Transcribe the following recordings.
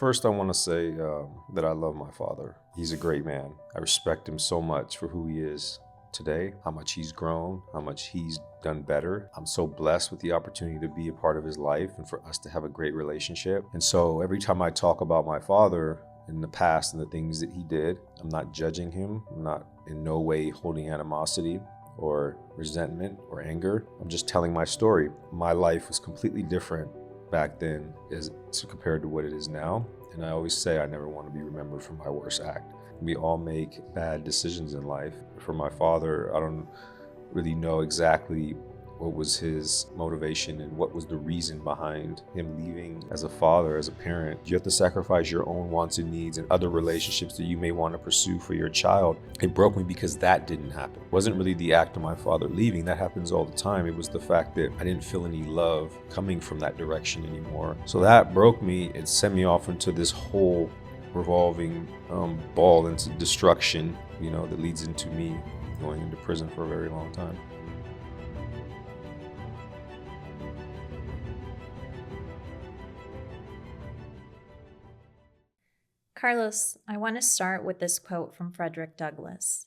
First, I want to say that I love my father. He's a great man. I respect him so much for who he is today, how much he's grown, how much he's done better. I'm so blessed with the opportunity to be a part of his life and for us to have a great relationship. And so every time I talk about my father in the past and the things that he did, I'm not judging him. I'm not in no way holding animosity or resentment or anger. I'm just telling my story. My life was completely different back then as compared to what it is now. And I always say I never want to be remembered for my worst act. We all make bad decisions in life. For my father, I don't really know exactly what was his motivation and what was the reason behind him leaving. As a father, as a parent, you have to sacrifice your own wants and needs and other relationships that you may want to pursue for your child. It broke me because that didn't happen. It wasn't really the act of my father leaving. That happens all the time. It was the fact that I didn't feel any love coming from that direction anymore. So that broke me. It sent me off into this whole revolving ball into destruction, that leads into me going into prison for a very long time. Carlos, I want to start with this quote from Frederick Douglass.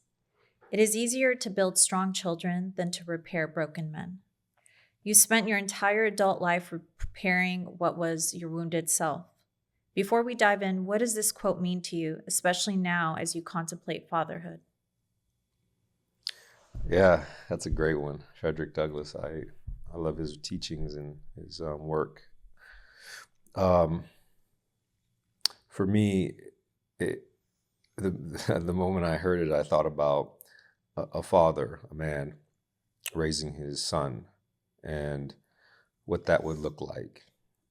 It is easier to build strong children than to repair broken men. You spent your entire adult life preparing what was your wounded self. Before we dive in, what does this quote mean to you, especially now as you contemplate fatherhood? Yeah, that's a great one. Frederick Douglass. I love his teachings and his work. For me, the moment I heard it, I thought about a father, a man, raising his son and what that would look like.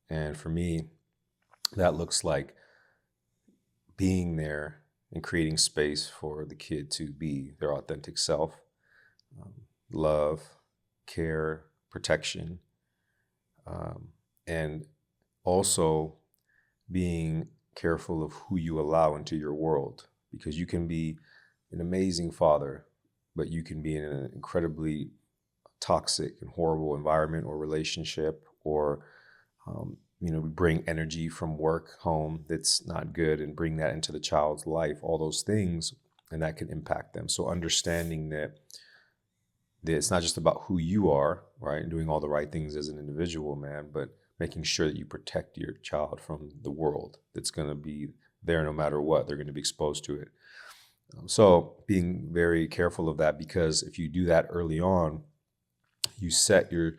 And for me, that looks like being there and creating space for the kid to be their authentic self, love, care, protection, and also being careful of who you allow into your world, because you can be an amazing father, but you can be in an incredibly toxic and horrible environment or relationship, or bring energy from work home that's not good and bring that into the child's life, all those things, and that can impact them. So understanding that it's not just about who you are, right, and doing all the right things as an individual, man, but making sure that you protect your child from the world that's going to be there no matter what. They're going to be exposed to it. So being very careful of that, because if you do that early on, you set your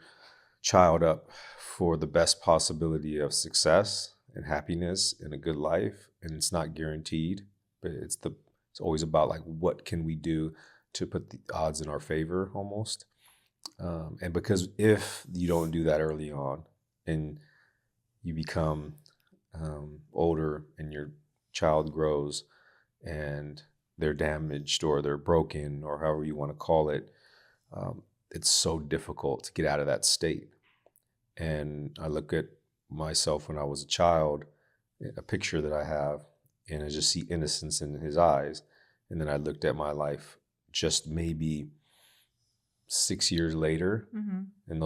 child up for the best possibility of success and happiness and a good life. And it's not guaranteed, but it's always about like, what can we do to put the odds in our favor almost. And because if you don't do that early on and you become older and your child grows and they're damaged or they're broken or however you want to call it, it's so difficult to get out of that state. And I look at myself when I was a child, a picture that I have, and I just see innocence in his eyes. And then I looked at my life just maybe 6 years later, and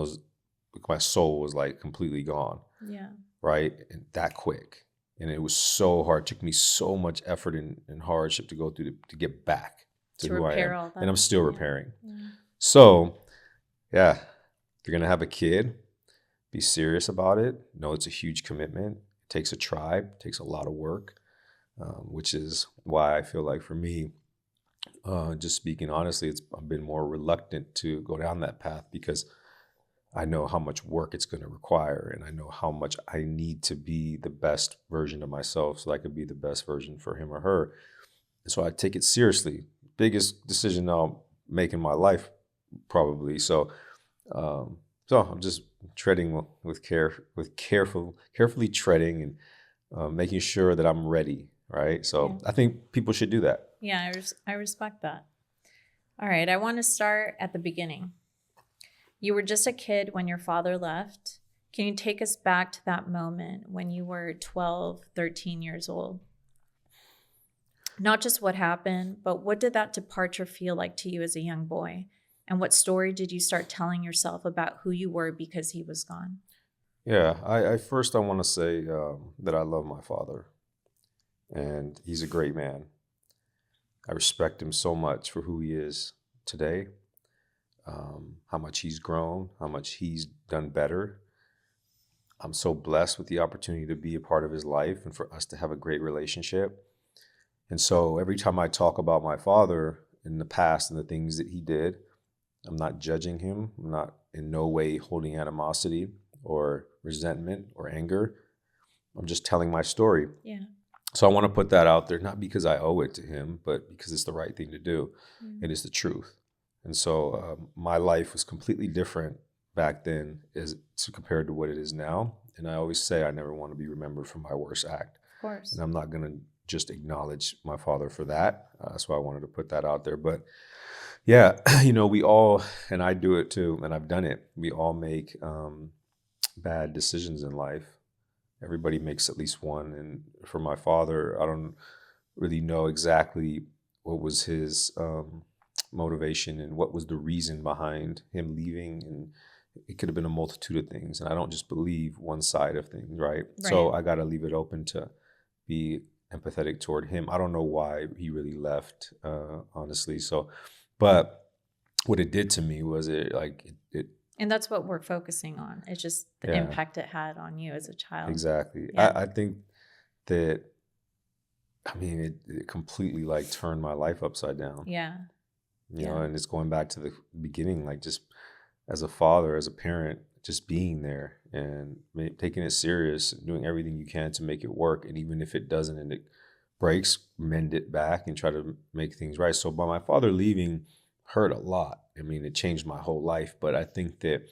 my soul was like completely gone. Yeah. Right? And that quick. And it was so hard. It took me so much effort and hardship to go through to get back to who I am. All that. And I'm still repairing. Yeah. So, yeah, if you're going to have a kid, be serious about it. No, it's a huge commitment. It takes a tribe, it takes a lot of work, which is why I feel like for me, just speaking honestly, I've been more reluctant to go down that path because I know how much work it's going to require, and I know how much I need to be the best version of myself so I could be the best version for him or her. And so I take it seriously. Biggest decision I'll make in my life, probably. So I'm just treading with care, carefully treading and making sure that I'm ready. Right. So yeah. I think people should do that. Yeah, I respect that. All right. I want to start at the beginning. You were just a kid when your father left. Can you take us back to that moment when you were 12, 13 years old? Not just what happened, but what did that departure feel like to you as a young boy? And what story did you start telling yourself about who you were because he was gone? Yeah, I first want to say that I love my father. and he's a great man. I respect him so much for who he is today, how much he's grown, how much he's done better. I'm so blessed with the opportunity to be a part of his life and for us to have a great relationship. And so every time I talk about my father in the past and the things that he did, I'm not judging him. I'm not in no way holding animosity or resentment or anger. I'm just telling my story. Yeah. So I want to put that out there, not because I owe it to him, but because it's the right thing to do. It is the truth. And so my life was completely different back then as compared to what it is now. And I always say I never want to be remembered for my worst act. Of course. And I'm not going to just acknowledge my father for that. That's why I wanted to put that out there. But yeah, we all, and I do it too, and I've done it. We all make bad decisions in life. Everybody makes at least one. And for my father, I don't really know exactly what was his motivation and what was the reason behind him leaving. And it could have been a multitude of things. And I don't just believe one side of things, right? So I got to leave it open to be empathetic toward him. I don't know why he really left, honestly. So, but what it did to me was it. And that's what we're focusing on. It's just the impact it had on you as a child. Exactly. Yeah. I think that, it completely turned my life upside down. Yeah. You know, and it's going back to the beginning, just as a father, as a parent, just being there and taking it serious, doing everything you can to make it work. And even if it doesn't and it breaks, mend it back and try to make things right. So by my father leaving hurt a lot. It changed my whole life. But I think that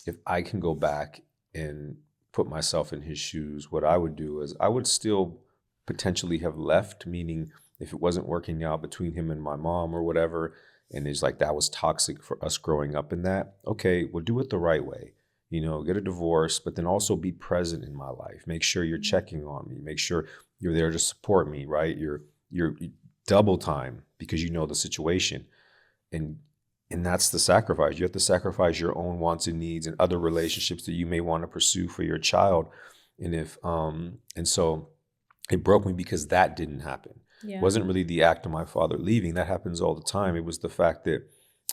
if I can go back and put myself in his shoes, what I would do is I would still potentially have left, meaning if it wasn't working out between him and my mom or whatever, and it's that was toxic for us growing up in that, okay, we'll do it the right way. Get a divorce, but then also be present in my life. Make sure you're checking on me. Make sure you're there to support me, right? You're double time because you know the situation. And that's the sacrifice. You have to sacrifice your own wants and needs and other relationships that you may want to pursue for your child. And so it broke me because that didn't happen. Yeah. It wasn't really the act of my father leaving. That happens all the time. It was the fact that,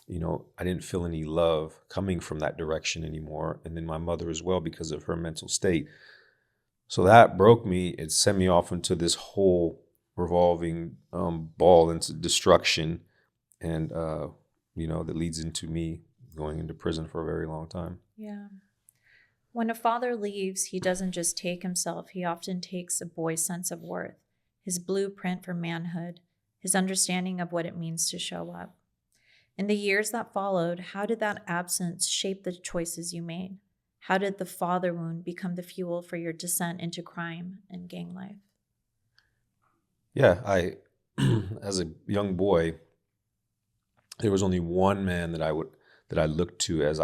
I didn't feel any love coming from that direction anymore. And then my mother as well, because of her mental state. So that broke me. It sent me off into this whole revolving ball into destruction. And, that leads into me going into prison for a very long time. Yeah. When a father leaves, he doesn't just take himself. He often takes a boy's sense of worth, his blueprint for manhood, his understanding of what it means to show up. In the years that followed, how did that absence shape the choices you made? How did the father wound become the fuel for your descent into crime and gang life? Yeah, as a young boy, there was only one man that I looked to as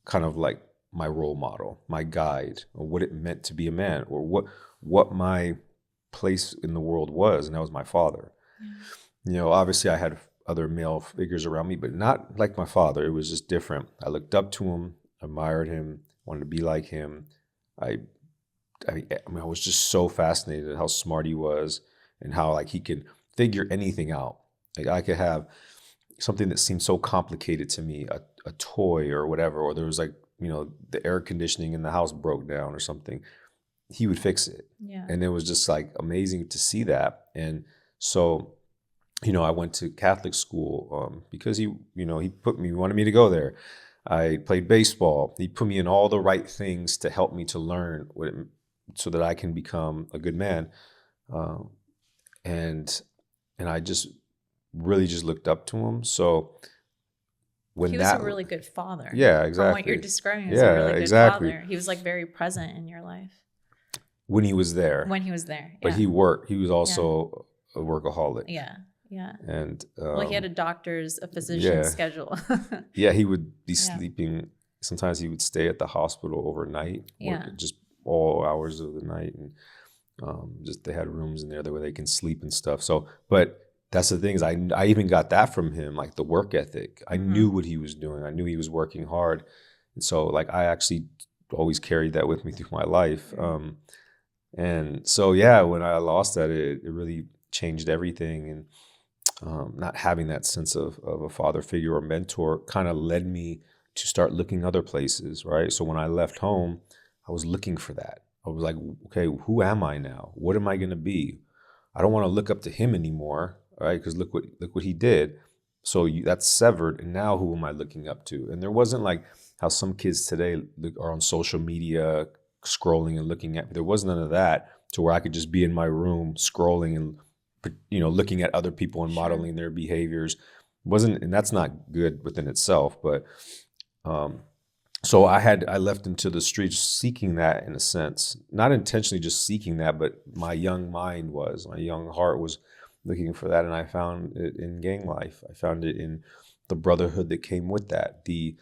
kind of my role model, my guide, or what it meant to be a man, or what my place in the world was, and that was my father. Obviously I had other male figures around me, but not like my father. It was just different. I looked up to him, admired him, wanted to be like him. I was just so fascinated at how smart he was and how he could figure anything out. I could have something that seemed so complicated to me, a toy or whatever, or there was the air conditioning in the house broke down or something. He would fix it. Yeah. And it was just amazing to see that. And so, I went to Catholic school because he wanted me to go there. I played baseball. He put me in all the right things to help me to learn so that I can become a good man. And I just really just looked up to him. So when he was a really good father. Yeah, exactly. From what you're describing, he was a really good father. He was very present in your life. When he was there. When he was there. But he worked. He was also a workaholic. Yeah. Yeah. And he had a physician's schedule. Yeah, he would be sleeping. Sometimes he would stay at the hospital overnight, work just all hours of the night, and just they had rooms in there where they can sleep and stuff. So, but that's the thing is I even got that from him, the work ethic. I knew what he was doing. I knew he was working hard, and so I actually always carried that with me through my life. And so, yeah, when I lost that, it really changed everything. And not having that sense of a father figure or mentor kind of led me to start looking other places, right? So when I left home, I was looking for that. I was like, okay, who am I now? What am I going to be? I don't want to look up to him anymore, right? Because look what he did. So that's severed, and now who am I looking up to? And there wasn't like how some kids today are on social media scrolling and looking at. There was none of that to where I could just be in my room scrolling and looking at other people and Sure. modeling their behaviors. Wasn't, and that's not good within itself. But um, so I left into the streets seeking that, in a sense, not intentionally just seeking that, but my young heart was looking for that, and I found it in gang life. I found it in the brotherhood that came with that, the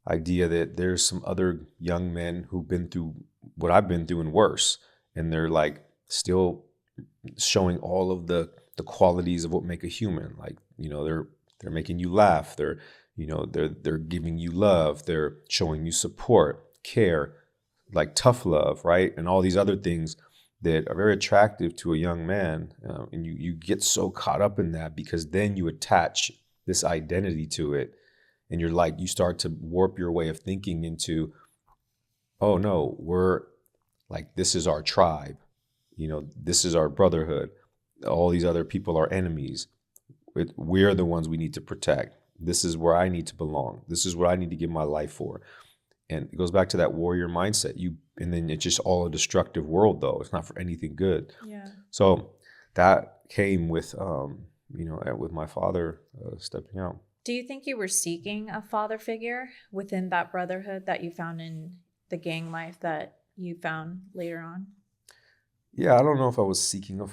idea that there's some other young men who've been through what I've been through and worse, and they're like still showing all of the qualities of what make a human. Like, they're making you laugh. They're giving you love. They're showing you support, care, like tough love, right? And all these other things that are very attractive to a young man. And you get so caught up in that because then you attach this identity to it. And you're like, you start to warp your way of thinking into, oh no, we're like, this is our tribe. This is our brotherhood. All these other people are enemies. We're the ones we need to protect. This is where I need to belong. This is what I need to give my life for. And it goes back to that warrior mindset. And then it's just all a destructive world, though. It's not for anything good. Yeah. So that came with, with my father stepping out. Do you think you were seeking a father figure within that brotherhood that you found in the gang life that you found later on? Yeah, I don't know if I was seeking Or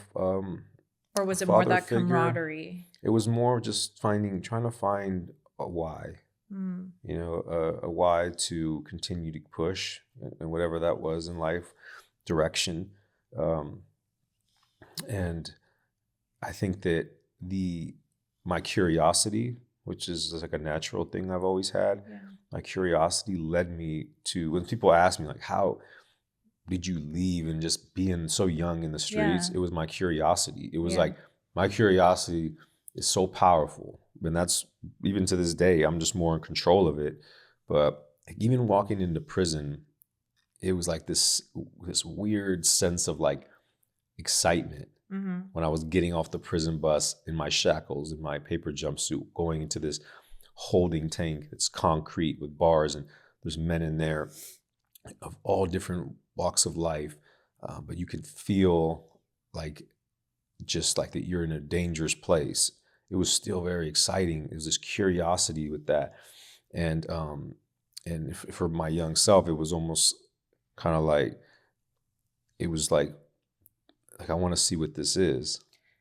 was a it more father that figure. camaraderie? It was more just trying to find a why. Mm. A why to continue to push and whatever that was in life, direction. Um, and I think that my curiosity, which is like a natural thing I've always had, Yeah. my curiosity led me to, when people ask me like, how did you leave and just being so young in the streets? Yeah. It was my curiosity. It was Yeah. like, my curiosity is so powerful. And that's, even to this day, I'm just more in control of it. But like, even walking into prison, it was like this weird sense of like excitement Mm-hmm. when I was getting off the prison bus in my shackles, in my paper jumpsuit, going into this holding tank that's concrete with bars, and there's men in there of all different walks of life, but you can feel like, just like that you're in a dangerous place. It was still very exciting. There was this curiosity with that, and for my young self, it was almost kind of like, it was like I want to see what this is,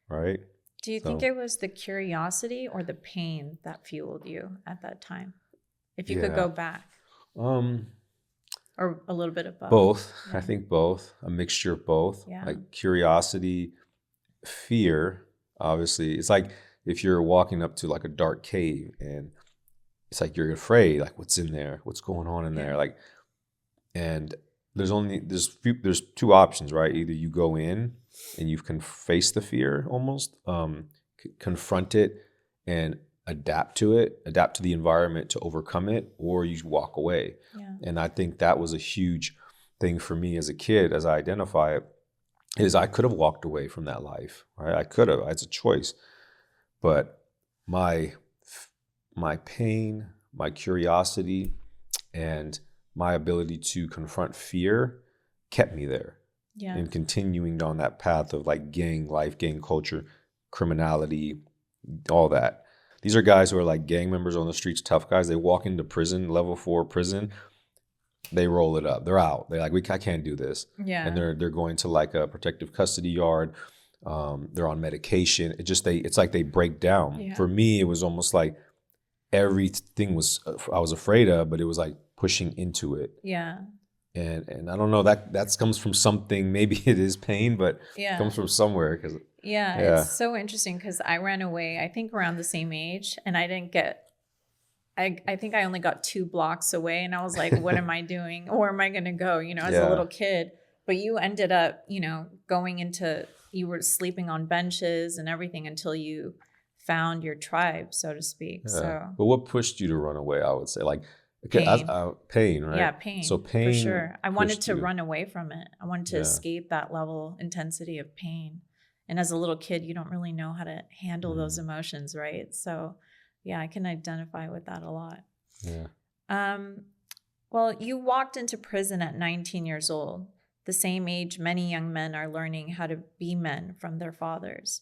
right? Do you think So it was the curiosity or the pain that fueled you at that time? If you could yeah, go back, um, or a little bit of both. both. Yeah. I think both, a mixture of both. Yeah. Like curiosity, fear. Obviously, it's like if you're walking up to like a dark cave and it's like you're afraid, like what's in there, what's going on in Yeah. there, like, and there's two options, right? Either you go in and you can face the fear, almost confront it and adapt to the environment to overcome it, or you walk away. Yeah. And I think that was a huge thing for me as a kid, as I identify it, is I could have walked away from that life, right? I could have. It's a choice. But my pain, my curiosity, and my ability to confront fear kept me there. Yeah. And continuing down that path of like gang life, gang culture, criminality, all that. These are guys who are like gang members on the streets, tough guys. They walk into prison, level 4 prison, they roll it up. They're out. They're like, I can't do this. Yeah. And they're going to like a protective custody yard. They're on medication. It's like they break down. Yeah. For me, it was almost like everything I was afraid of, but it was like pushing into it. Yeah. And I don't know, that comes from something. Maybe it is pain, but Yeah. it comes from somewhere. Yeah, it's so interesting because I ran away, I think around the same age, and I didn't get. I think I only got 2 blocks away, and I was like, "What am I doing? Where am I going to go?" As a little kid. But you ended up, you were sleeping on benches and everything until you found your tribe, so to speak. Yeah. So But what pushed you to run away? I would say, like, okay, pain. pain, right? Yeah, So pain for pain sure. I wanted pushed to you. run away from it. I wanted to Yeah. escape that level intensity of pain. And as a little kid, you don't really know how to handle those emotions, right? So yeah, I can identify with that a lot. Yeah. Well, you walked into prison at 19 years old, the same age many young men are learning how to be men from their fathers.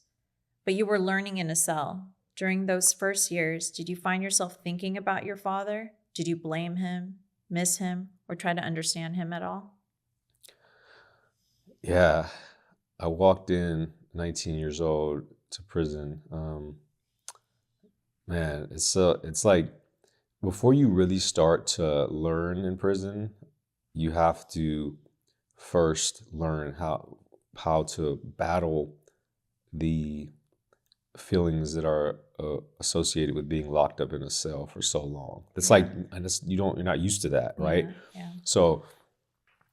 But you were learning in a cell. During those first years, did you find yourself thinking about your father? Did you blame him, miss him, or try to understand him at all? Yeah. I walked in 19 years old to prison. Man, it's like before you really start to learn in prison, you have to first learn how to battle the feelings that are associated with being locked up in a cell for so long. It's like, and you're not used to that, right? Yeah. So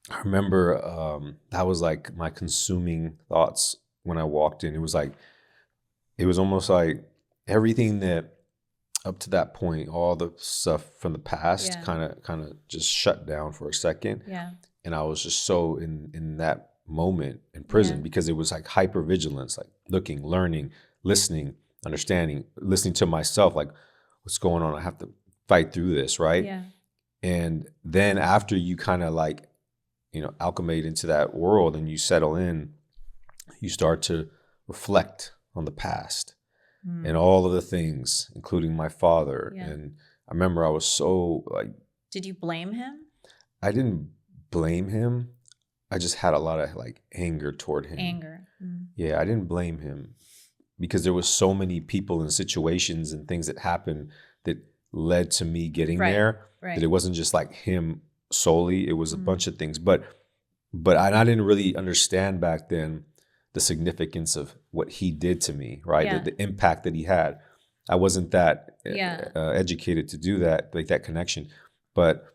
I remember that was like my consuming thoughts when I walked in. It was almost like everything that up to that point, all the stuff from the past Yeah. kind of just shut down for a second. Yeah. And I was just so in that moment in prison Yeah. because it was like hyper vigilance, like looking, learning, listening, understanding, listening to myself, like what's going on? I have to fight through this, right? Yeah. And then after you kind of like, alchemate into that world and you settle in, you start to reflect on the past and all of the things, including my father. Yeah. And I remember I was so like, Did you blame him? I didn't blame him. I just had a lot of like anger toward him. Anger. Yeah, I didn't blame him because there was so many people and situations and things that happened that led to me getting there. Right. That it wasn't just like him solely. It was a bunch of things. But I didn't really understand back then the significance of what he did to me, right? Yeah. The impact that he had. I wasn't that Yeah. educated to do that, like that connection. But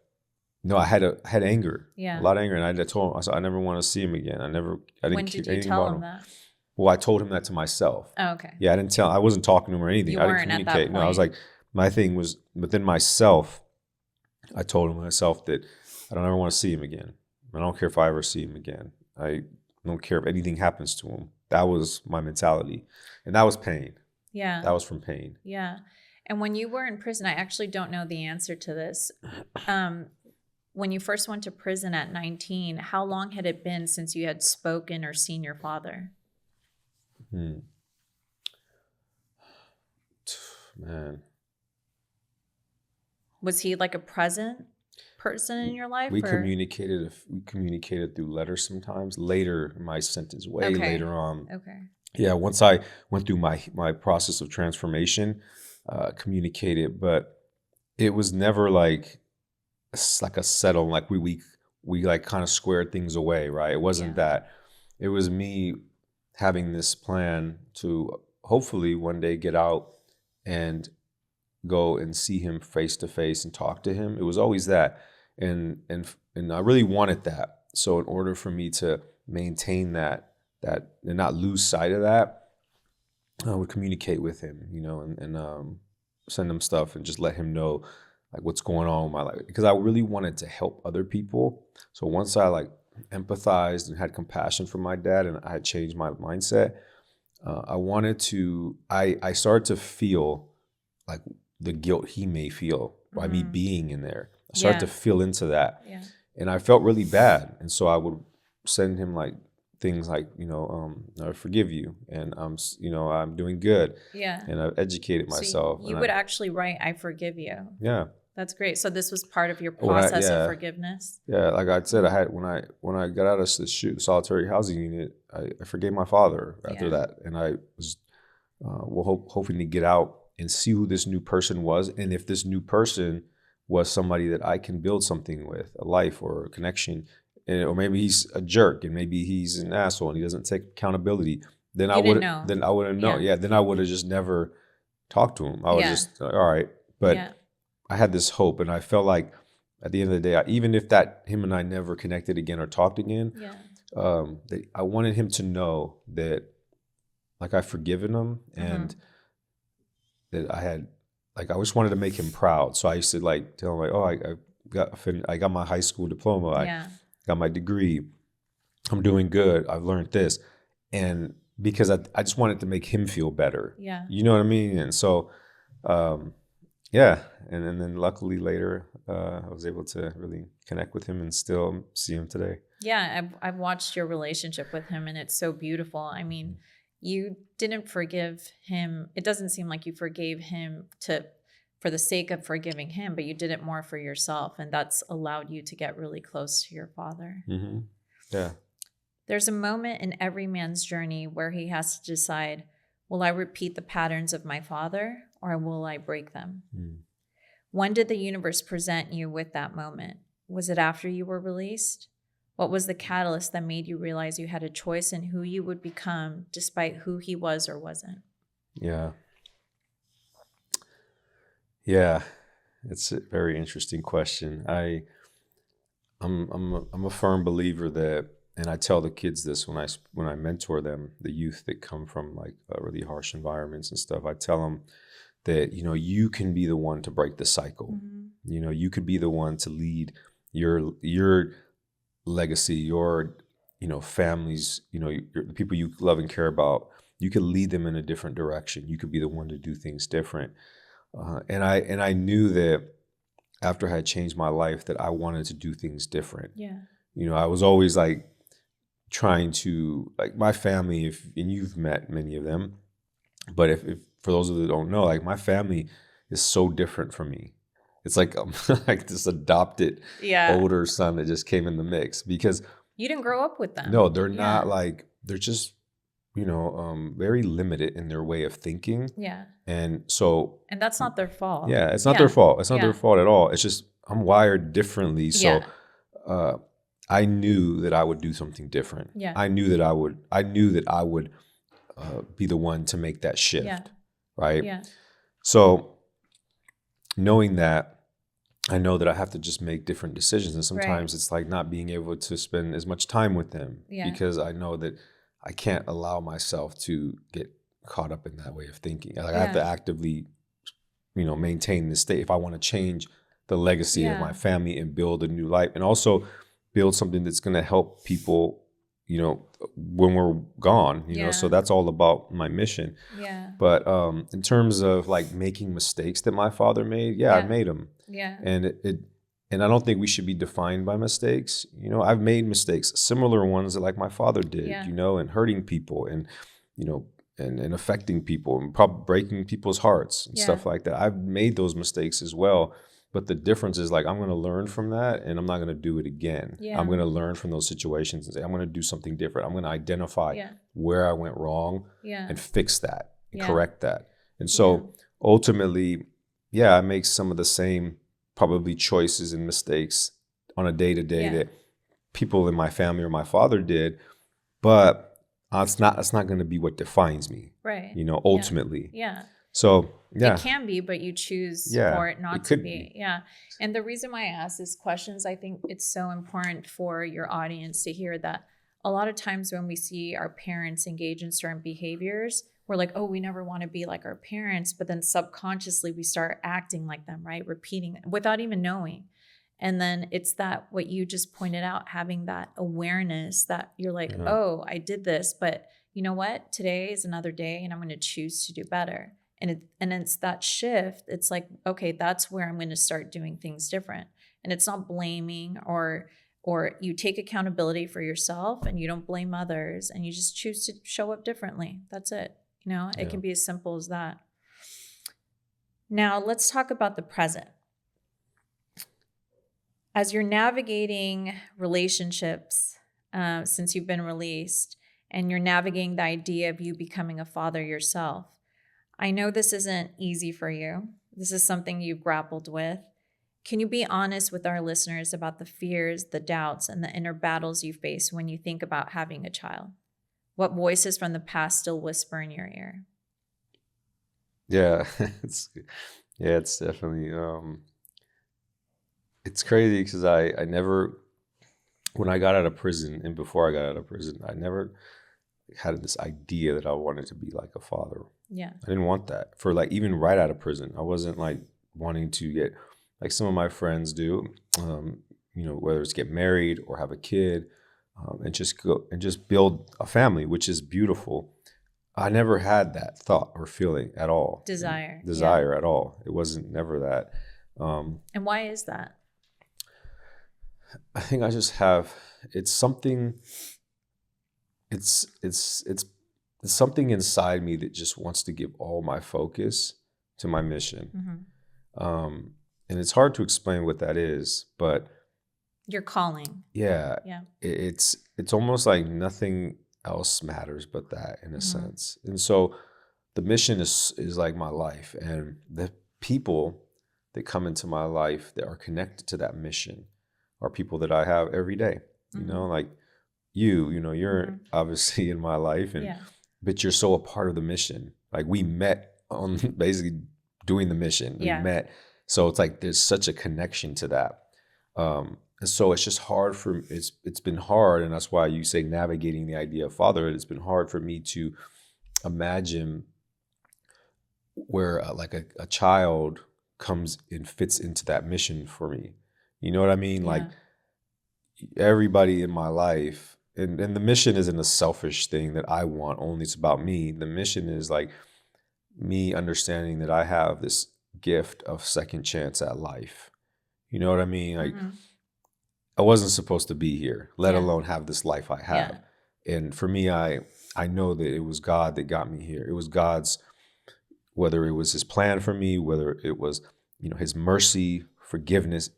no, I had anger, Yeah. a lot of anger, and I told him, I said, I never want to see him again. I didn't When care did you anything tell about him him. that? Well, I told him that to myself. Oh, okay. Yeah, I wasn't talking to him or anything. You I didn't weren't at that communicate. No, I was point. like, my thing was within myself. I told myself that I don't ever want to see him again. I don't care if I ever see him again. I don't care if anything happens to him. That was my mentality. And that was pain. Yeah. That was from pain. Yeah. And when you were in prison, I actually don't know the answer to this. When you first went to prison at 19, how long had it been since you had spoken or seen your father? Man. Was he like a present person in your life? We communicated through letters sometimes. Later, my sentence, way Okay. later on. Okay. Yeah, once I went through my process of transformation, communicated, but it was never like a settle, like we like kind of squared things away, right? It wasn't that. It was me having this plan to hopefully one day get out and go and see him face to face and talk to him. It was always that. And I really wanted that. So in order for me to maintain that and not lose sight of that, I would communicate with him, and send him stuff and just let him know like what's going on with my life, because I really wanted to help other people. So once I like empathized and had compassion for my dad and I had changed my mindset, I started to feel like the guilt he may feel by me being in there. I started to feel into that. Yeah. And I felt really bad. And so I would send him like things like, I forgive you and I'm doing good. Yeah. And I've educated myself. So you would actually write, I forgive you. Yeah. That's great. So this was part of your process of forgiveness. Yeah, like I said, I had when I got out of the solitary housing unit, I forgave my father after that, and I was hoping to get out and see who this new person was, and if this new person was somebody that I can build something with, a life or a connection, or maybe he's a jerk and maybe he's an asshole and he doesn't take accountability. Then I wouldn't know. Yeah, then I would have just never talked to him. I was just all right, but. I had this hope, and I felt like at the end of the day, even if him and I never connected again or talked again, I wanted him to know that like I've forgiven him and Mm-hmm. that I just wanted to make him proud. So I used to like tell him like, oh, I got my high school diploma. I Yeah. got my degree. I'm doing good. I've learned this. And because I just wanted to make him feel better. Yeah. You know what I mean? And so, um, yeah. And then luckily later, I was able to really connect with him and still see him today. Yeah, I've watched your relationship with him and it's so beautiful. I mean, you didn't forgive him. It doesn't seem like you forgave him to for the sake of forgiving him, but you did it more for yourself and that's allowed you to get really close to your father. Mm-hmm. Yeah. There's a moment in every man's journey where he has to decide, will I repeat the patterns of my father or will I break them? Mm. When did the universe present you with that moment? Was it after you were released? What was the catalyst that made you realize you had a choice in who you would become despite who he was or wasn't? Yeah. Yeah. It's a very interesting question. I'm a firm believer that, and I tell the kids this when I mentor them, the youth that come from like really harsh environments and stuff. I tell them that you can be the one to break the cycle. Mm-hmm. You could be the one to lead your legacy, your families, the people you love and care about. You could lead them in a different direction. You could be the one to do things different. And I knew that after I had changed my life that I wanted to do things different. Yeah. I was always like trying to like my family, and you've met many of them, but if for those of you that don't know, like my family is so different from me. It's like I'm like this adopted Yeah. older son that just came in the mix because You didn't grow up with them. no, they're Yeah. not like they're just very limited in their way of thinking, Yeah. and so And that's not their fault. yeah, it's not their fault. It's not their Yeah. fault at all. It's just I'm wired differently, so Yeah. uh, I knew that I would do something different. Yeah. I knew that I would be the one to make that shift, Yeah. right? Yeah. So knowing that, I know that I have to just make different decisions, and sometimes Right. it's like not being able to spend as much time with them Yeah. because I know that I can't allow myself to get caught up in that way of thinking. Like I have to Yeah. actively, maintain this state if I want to change the legacy of my Yeah. family and build a new life, and also build something that's going to help people, when we're gone. So Yeah. that's all about my mission. Yeah. But in terms of like making mistakes that my father made, yeah, I Yeah. made them, Yeah. and and I don't think we should be defined by mistakes. I've made mistakes, similar ones that like my father did, Yeah. and hurting people and, you know, and affecting people and probably breaking people's hearts and Yeah. stuff like that. I've made those mistakes as well. But the difference is like, I'm going to learn from that and I'm not going to do it again. Yeah. I'm going to learn from those situations and say, I'm going to do something different. I'm going to identify Yeah. where I went wrong Yeah. and fix that and Yeah. correct that. And so ultimately, yeah, I make some of the same probably choices and mistakes on a day to day that people in my family or my father did, but it's not going to be what defines me, Right. ultimately. Yeah. So yeah, It can be, but you choose for it not to could be. Yeah. And the reason why I ask these questions, I think it's so important for your audience to hear that a lot of times when we see our parents engage in certain behaviors, we're like, oh, we never want to be like our parents. But then subconsciously we start acting like them, right? Repeating it without even knowing. And then it's that what you just pointed out, having that awareness that you're like, Yeah. oh, I did this, but you know what? Today is another day and I'm going to choose to do better. And it's that shift. It's like, okay, that's where I'm going to start doing things different. And it's not blaming or you take accountability for yourself and you don't blame others and you just choose to show up differently. That's it. It can be as simple as that. Now, let's talk about the present. As you're navigating relationships since you've been released and you're navigating the idea of you becoming a father yourself, I know this isn't easy for you. This is something you've grappled with. Can you be honest with our listeners about the fears, the doubts, and the inner battles you face when you think about having a child? What voices from the past still whisper in your ear? Yeah, it's definitely it's crazy because I never when I got out of prison and before I got out of prison, I never had this idea that I wanted to be like a father. Yeah. I didn't want that for like, even right out of prison. I wasn't like wanting to get, like some of my friends do, whether it's get married or have a kid, and just go and just build a family, which is beautiful. I never had that thought or feeling at all. Desire. Desire at all. It wasn't never that. And why is that? I think I just have, it's something, it's something inside me that just wants to give all my focus to my mission. Mm-hmm. And it's hard to explain what that is, but your calling. Yeah. Yeah. It's almost like nothing else matters but that, in a sense. And so the mission is like my life, and the people that come into my life that are connected to that mission are people that I have every day. Like you're obviously in my life, and but you're so a part of the mission. Like we met on basically doing the mission. We met. So it's like there's such a connection to that. And so it's just hard for, it's been hard, and that's why you say navigating the idea of fatherhood. It's been hard for me to imagine where like a child comes and fits into that mission for me. You know what I mean? Like everybody in my life, and the mission isn't a selfish thing that I want only, it's about me. The mission is like me understanding that I have this gift of second chance at life. You know what I mean? Like I wasn't supposed to be here, let alone have this life I have. And for me, I know that it was God that got me here. It was God's, whether it was his plan for me, whether it was, his mercy, forgiveness.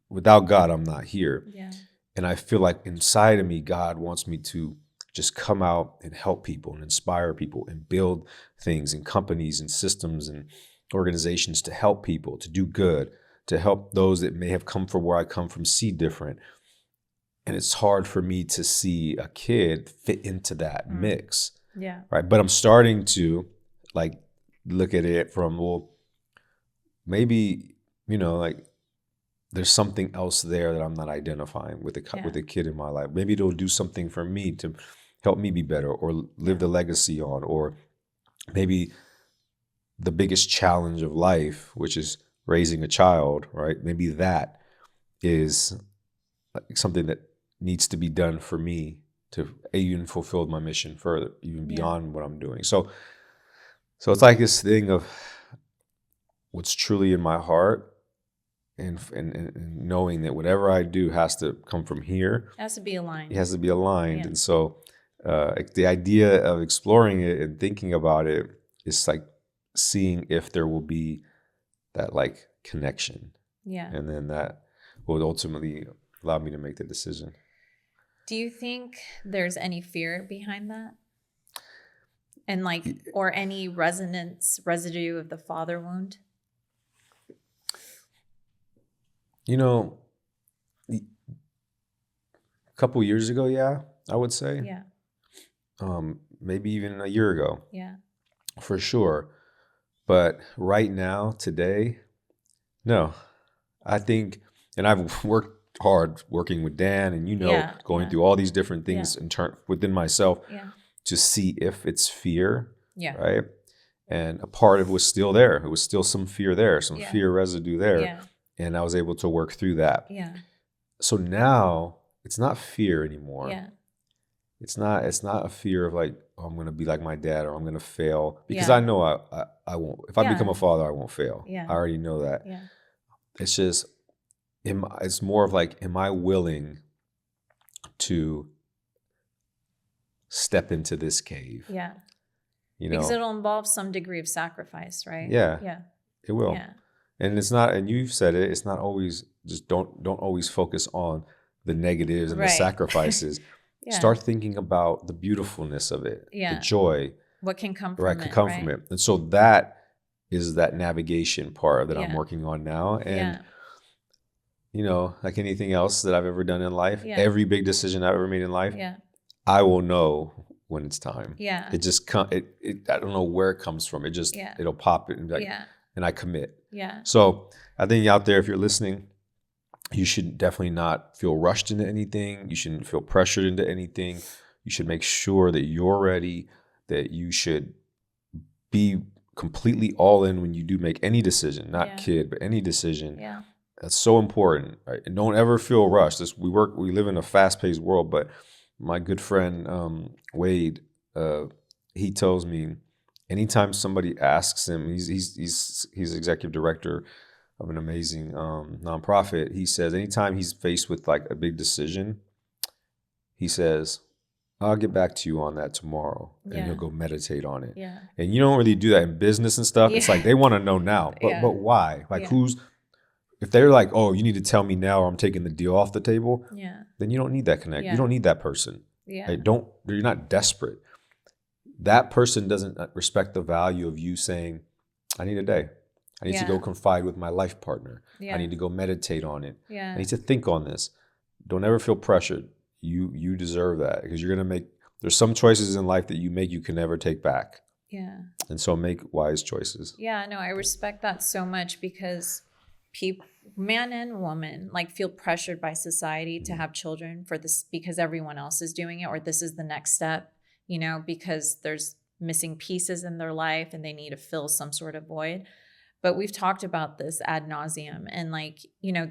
Without God, I'm not here. Yeah. And I feel like inside of me, God wants me to just come out and help people and inspire people and build things and companies and systems and organizations to help people, to do good, to help those that may have come from where I come from see different. And it's hard for me to see a kid fit into that mix. Yeah. Right. But I'm starting to like look at it from, well, maybe, like there's something else there that I'm not identifying with a kid in my life. Maybe it'll do something for me to help me be better or live the legacy on, or maybe the biggest challenge of life, which is raising a child, right? Maybe that is something that needs to be done for me to even fulfill my mission further, even beyond what I'm doing. So it's like this thing of what's truly in my heart, and knowing that whatever I do has to come from here. It has to be aligned. It has to be aligned. Yeah. And so the idea of exploring it and thinking about it is like seeing if there will be that like connection. Yeah. And then that will ultimately allow me to make the decision. Do you think there's any fear behind that? And like, or any residue of the father wound? A couple years ago, I would say. Yeah. Maybe even a year ago. Yeah. For sure. But right now, today, no. I think, and I've worked hard working with Dan, and going through all these different things within myself to see if it's fear, right? And a part of it was still there. It was still some fear there, some fear residue there. Yeah. And I was able to work through that. Yeah. So now it's not fear anymore. Yeah. It's not a fear of like, oh, I'm going to be like my dad, or I'm going to fail, because I know I won't. If I become a father, I won't fail. Yeah. I already know that. Yeah. It's just, it's more of like, am I willing to step into this cave? Yeah. Because it'll involve some degree of sacrifice, right? Yeah. Yeah. It will. Yeah. And it's not, and you've said it, it's not always, just don't always focus on the negatives and the sacrifices. Start thinking about the beautifulness of it, the joy. What can come from it. From it. And so that is that navigation part that I'm working on now. And like anything else that I've ever done in life, every big decision I've ever made in life, I will know when it's time. Yeah. It just I don't know where it comes from. It just it'll pop it and and I commit. Yeah. So I think out there, if you're listening, You should definitely not feel rushed into anything. You shouldn't feel pressured into anything. You should make sure that you're ready, that you should be completely all in when you do make any decision, not kid, but any decision. Yeah. That's so important, right? And don't ever feel rushed. We live in a fast-paced world, but my good friend Wade, he tells me anytime somebody asks him, he's executive director of an amazing nonprofit. He says anytime he's faced with like a big decision, he says, I'll get back to you on that tomorrow. And he'll go meditate on it. Yeah. And you don't really do that in business and stuff. It's like they want to know now. But why? Like if they're like, oh, you need to tell me now or I'm taking the deal off the table, then you don't need that connect. You don't need that person. Right? You're not desperate. That person doesn't respect the value of you saying, I need a day. I need to go confide with my life partner. I need to go meditate on it. I need to think on this. Don't ever feel pressured. You deserve that because there's some choices in life that you make you can never take back. Yeah. And so make wise choices. Yeah, no, I respect that so much because man and woman like feel pressured by society to have children for this because everyone else is doing it, or this is the next step, because there's missing pieces in their life and they need to fill some sort of void. But we've talked about this ad nauseum, and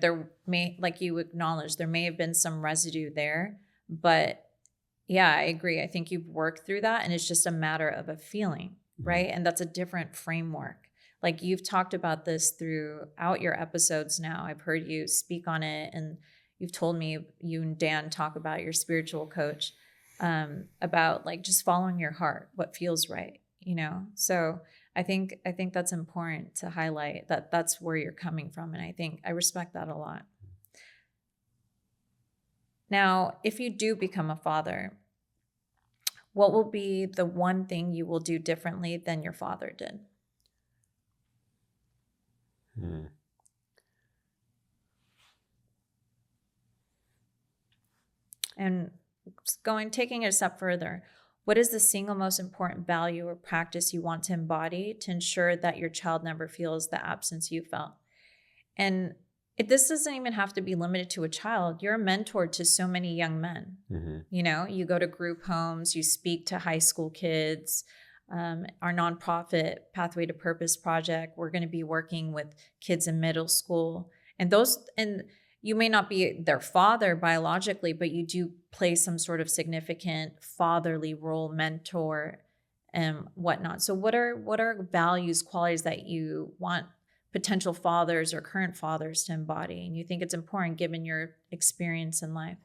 there may, like you acknowledge, there may have been some residue there, but yeah, I agree. I think you've worked through that and it's just a matter of a feeling, right? And that's a different framework. Like you've talked about this throughout your episodes now. I've heard you speak on it, and you've told me you and Dan talk about your spiritual coach, about like just following your heart, what feels right, So I think that's important to highlight that that's where you're coming from. And I respect that a lot. Now, if you do become a father, what will be the one thing you will do differently than your father did? And taking it a step further, what is the single most important value or practice you want to embody to ensure that your child never feels the absence you felt? And this doesn't even have to be limited to a child. You're a mentor to so many young men. You go to group homes, you speak to high school kids. Our nonprofit Pathway to Purpose project, we're going to be working with kids in middle school. And you may not be their father biologically, but you do play some sort of significant fatherly role, mentor and whatnot. So what are values, qualities that you want potential fathers or current fathers to embody, and you think it's important given your experience in life?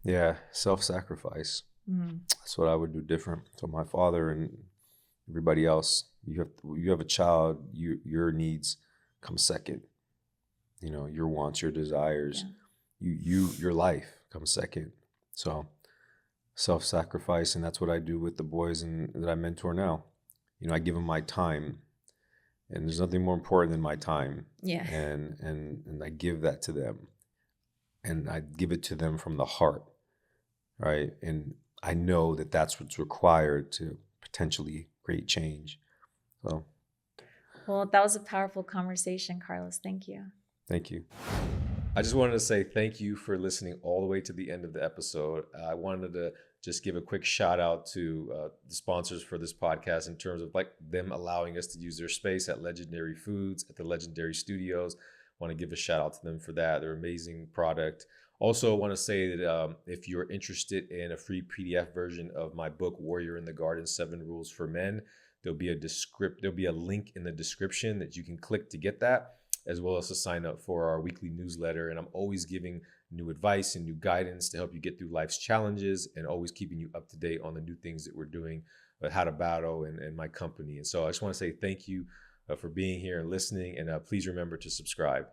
Yeah, self-sacrifice. That's what I would do different. So my father and everybody else, you have a child, your needs come second. Your wants, your desires, your life comes second. So self-sacrifice, and that's what I do with the boys that I mentor now. I give them my time. And there's nothing more important than my time. Yeah. And I give that to them. And I give it to them from the heart. Right. And I know that that's what's required to potentially create change. So. Well, that was a powerful conversation, Carlos. Thank you. Thank you. I just wanted to say thank you for listening all the way to the end of the episode. I wanted to just give a quick shout out to the sponsors for this podcast in terms of like them allowing us to use their space at Legendary Foods, at the Legendary Studios. I want to give a shout out to them for that. They're an amazing product. Also, I want to say that if you're interested in a free PDF version of my book, Warrior in the Garden, 7 Rules for Men, there'll be a link in the description that you can click to get that, as well as to sign up for our weekly newsletter. And I'm always giving new advice and new guidance to help you get through life's challenges, and always keeping you up to date on the new things that we're doing at How to Battle and my company. And so I just want to say thank you for being here and listening, and please remember to subscribe.